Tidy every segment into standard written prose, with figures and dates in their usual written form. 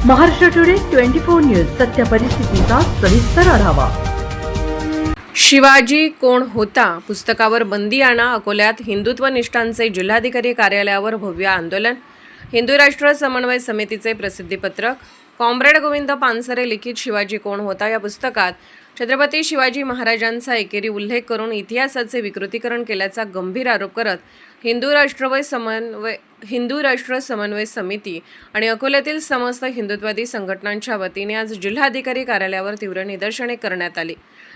Maharashtra today 24 news सत्य परिस्थितीचा सविस्तर आढावा। शिवाजी कोण होता पुस्तकावर बंदी आणा। अकोल्यात हिंदुत्व निष्ठांचे जिल्हाधिकारी कार्यालयावर भव्य आंदोलन। हिंदू राष्ट्र समन्वय समितीचे प्रसिद्धीपत्रक। कॉम्रेड गोविंद पानसरे लिखित शिवाजी कोण होता या पुस्तकात छत्रपती शिवाजी महाराजांचा एकेरी उल्लेख करून इतिहासाचे विकृतीकरण केल्याचा गंभीर आरोप करत हिंदू राष्ट्र समन्वय समिती आणि अकोल्यातील समस्त हिंदुत्ववादी संघटनांच्या वतीने आज जिल्हाधिकारी कार्यालयावर तीव्र निदर्शने करण्यात आली।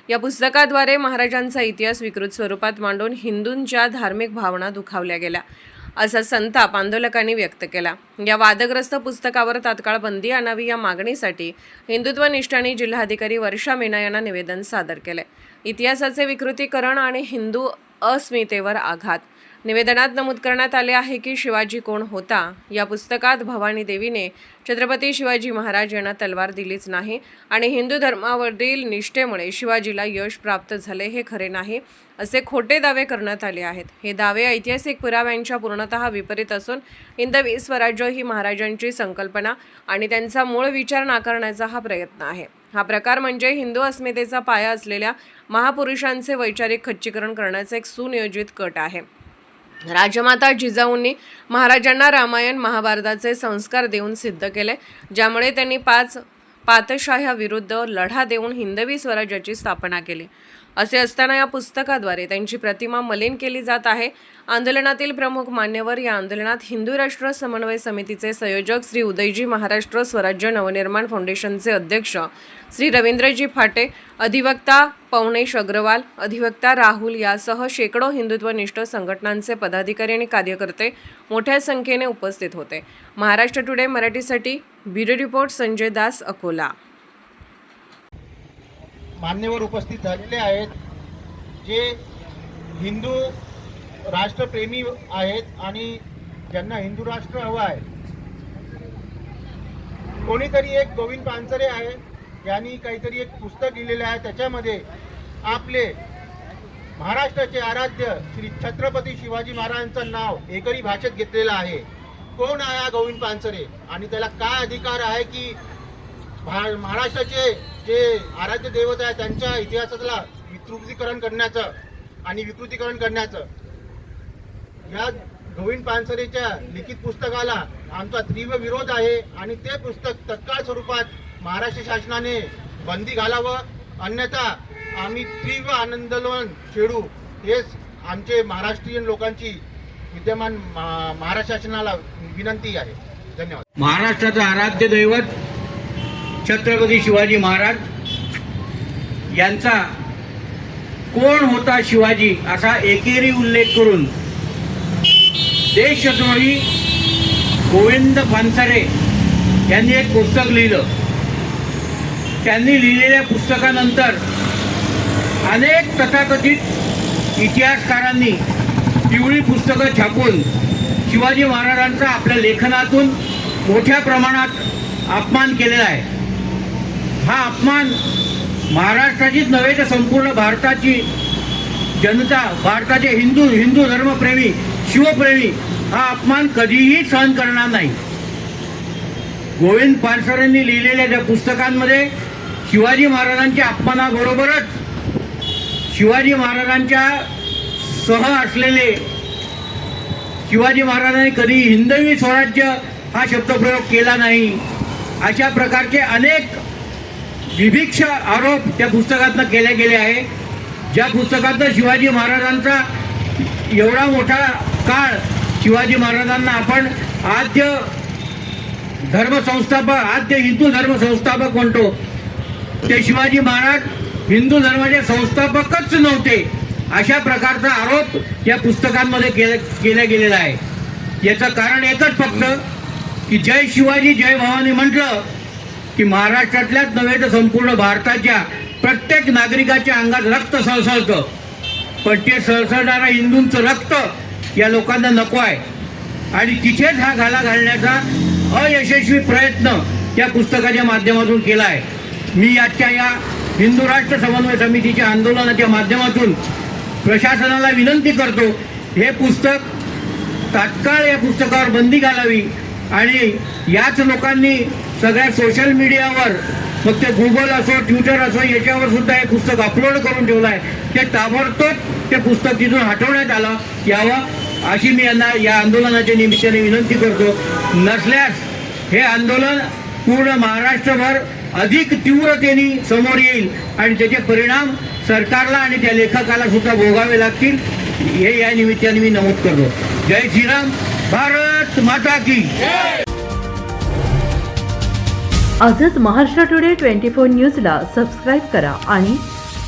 या पुस्तकाद्वारे महाराजांचा इतिहास विकृत स्वरूपात मांडून हिंदूंच्या धार्मिक भावना दुखावल्या गेल्या असा संताप आंदोलकांनी व्यक्त केला। या वादग्रस्त पुस्तकावर तात्काळ बंदी आणावी या मागणीसाठी हिंदुत्व निष्ठांनी जिल्हाधिकारी वर्षा मीना यांना निवेदन सादर केले। इतिहासाचे विकृतीकरण आणि हिंदू अस्मितेवर आघात। निवेदनात नमूद करण्यात आले आहे की शिवाजी कोण होता या पुस्तकात भवानी देवीने छत्रपती शिवाजी महाराज यांना तलवार दिलीच नाही आणि हिंदू धर्मावरील निष्ठेमुळे शिवाजीला यश प्राप्त झाले हे खरे नाही असे खोटे दावे करण्यात आले आहेत। हे दावे ऐतिहासिक पुराव्यांच्या पूर्णतः विपरीत असून हिंदवी स्वराज्य ही महाराजांची संकल्पना आणि त्यांचा मूळ विचार नाकारण्याचा हा प्रयत्न आहे। हा प्रकार म्हणजे हिंदू अस्मितेचा पाया असलेल्या महापुरुषांचे वैचारिक खच्चीकरण करण्याचा एक सुनियोजित कट आहे। राजमाता जिजाऊंनी महाराजांना रामायण महाभारताचे संस्कार देऊन सिद्ध केले, ज्यामुळे त्यांनी पातशाह्याविरुद्ध लढा देऊन हिंदवी स्वराज्याची स्थापना केली। असे असताना या पुस्तकाद्वारे त्यांची प्रतिमा मलिन केली जात आहे। आंदोलनातील प्रमुख मान्यवर या आंदोलनात हिंदू राष्ट्र समन्वय समितीचे संयोजक श्री उदयजी महाराष्ट्र स्वराज्य नवनिर्माण फाउंडेशनचे अध्यक्ष श्री रवींद्रजी फाटे, अधिवक्ता पवनेश अग्रवाल, अधिवक्ता राहुल यासह शेकडो हिंदुत्वनिष्ठ संघटनांचे पदाधिकारी आणि कार्यकर्ते मोठ्या संख्येने उपस्थित होते। महाराष्ट्र टुडे मराठीसाठी ब्युरो रिपोर्ट संजय दास, अकोला। मान्यवर उपस्थित झालेले आहेत जे हिंदू राष्ट्रप्रेमी आहेत आणि ज्यांना हिंदू राष्ट्र हवं आहे। कोणीतरी एक गोविंद पानसरे आहे, यांनी काहीतरी एक पुस्तक लिहिलेलं आहे, त्याच्यामध्ये आपले महाराष्ट्राचे आराध्य श्री छत्रपती शिवाजी महाराजांचं नाव एकरी भाषेत घेतलेलं आहे। कोण आहे हा गोविंद पानसरे आणि त्याला काय अधिकार आहे की महाराष्ट्राचे जे आराध्य दैवत आहे त्यांच्या इतिहासाला विकृतीकरण करण्याचं या गोविंद पानसरेच्या लिखित पुस्तकाला आमचा तीव्र विरोध आहे आणि ते पुस्तक तत्काळ स्वरूपात महाराष्ट्र शासनाने बंदी घालावं, अन्यथा आम्ही तीव्र आंदोलन छेडू। हेच आमचे महाराष्ट्रीयन लोकांची विद्यमान महाराष्ट्र शासनाला विनंती आहे। धन्यवाद। महाराष्ट्राचं आराध्य दैवत छत्रपती शिवाजी महाराज यांचा कोण होता शिवाजी असा एकेरी उल्लेख करून देशद्रोही गोविंद पानसरे यांनी एक पुस्तक लिहिलं। त्यांनी लिहिलेल्या पुस्तकानंतर अनेक तथाकथित इतिहासकारांनी पिवळी पुस्तकं छापून शिवाजी महाराजांचा आपल्या लेखनातून मोठ्या प्रमाणात अपमान केलेला आहे। हा अपमान महाराष्ट्राचीच नव्हे तर संपूर्ण भारताची जनता, भारताचे हिंदू धर्मप्रेमी, शिवप्रेमी हा अपमान कधीही सहन करणार नाही। गोविंद पानसरेंनी लिहिलेल्या त्या पुस्तकांमध्ये शिवाजी महाराजांच्या अपमानाबरोबरच शिवाजी महाराजांच्या सह असलेले शिवाजी महाराजांनी कधी हिंदवी स्वराज्य हा शब्दप्रयोग केला नाही अशा प्रकारचे अनेक विभिन्न आरोप त्या पुस्तकातनं केले गेले आहे। ज्या पुस्तकातनं शिवाजी महाराजांचा एवढा मोठा काळ शिवाजी महाराजांना आपण आद्य हिंदू धर्मसंस्थापक म्हणतो, ते शिवाजी महाराज हिंदू धर्माचे संस्थापकच नव्हते अशा प्रकारचा आरोप या पुस्तकांमध्ये केला गेलेला आहे। याचं कारण एकच फक्त की जय शिवाजी जय भवानी म्हटलं की महाराष्ट्रातल्याच नव्हे तर संपूर्ण भारताच्या प्रत्येक नागरिकाच्या अंगात रक्त सळसळतं, पण ते सळसळणारं हिंदूंचं रक्त या लोकांना नको आहे आणि तिथेच हा घाला घालण्याचा अयशस्वी प्रयत्न या पुस्तकाच्या माध्यमातून केला आहे। मी आजच्या या हिंदू राष्ट्र समन्वय समितीच्या आंदोलनाच्या माध्यमातून प्रशासनाला विनंती करतो, हे पुस्तक तात्काळ या पुस्तकावर बंदी घालावी आणि याच लोकांनी सगळ्या सोशल मीडियावर, मग ते गुगल असो, ट्विटर असो, याच्यावर सुद्धा हे पुस्तक अपलोड करून ठेवलं आहे. ते ताबडतोब ते पुस्तक तिथून हटवण्यात यावं अशी मी यांना या आंदोलनाच्या निमित्ताने विनंती करतो. नसल्यास हे आंदोलन पूर्ण महाराष्ट्रभर अधिक तीव्रतेने समोर येईल आणि त्याचे परिणाम सरकारला आणि त्या लेखकाला सुद्धा भोगावे लागतील, हे या निमित्ताने मी नमूद करतो. जय श्रीराम, भारत माता की. आजच महाराष्ट्र टुडे 24 न्यूजला सबस्क्राईब करा आणि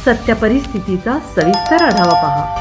सत्य परिस्थितीचा सविस्तर आढावा पहा.